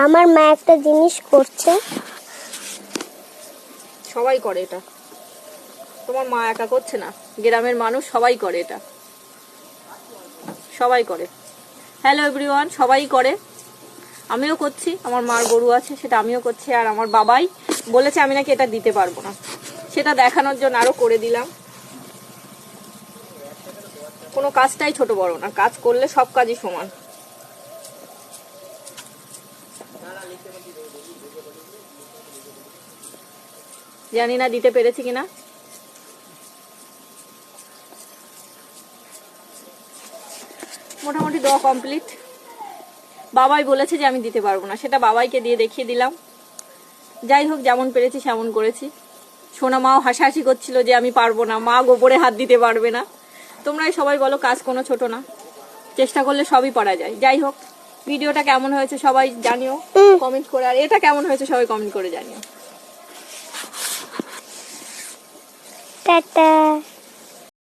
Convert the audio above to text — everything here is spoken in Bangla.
আমার মা একটা জিনিস করছে, সবাই করে এটা, তোমার মা একা করছে না, গ্রামের মানুষ সবাই করে এটা, সবাই করে। হ্যালো এভরিওয়ান, সবাই করে, আমিও করছি। আমার মার গরু আছে, সেটা আমিও করছি। আর আমার বাবাই বলেছে আমি নাকি এটা দিতে পারবো না, সেটা দেখানোর জন্য আরো করে দিলাম। কোনো কাজটাই ছোট বড় না, কাজ করলে সব কাজই সমান। জানি না দিতে পেরেছি কিনা। মোটামুটি দেওয়া কমপ্লিট। বাবাই বলেছে যে আমি দিতে পারবো না, সেটা বাবাইকে দিয়ে দেখিয়ে দিলাম। যাই হোক, যেমন পেরেছি সেমন করেছি। সোনা মাও হাসাহাসি করছিল যে আমি পারবো না, মা গোবরে হাত দিতে পারবে না। তোমরাই সবাই বলো কাজ কোনো ছোট না, চেষ্টা করলে সবই পারা যায়। যাই হোক, ভিডিওটা কেমন হয়েছে সবাই জানিও কমেন্ট করে, আর এটা কেমন হয়েছে সবাই কমেন্ট করে জানিও। টাটা।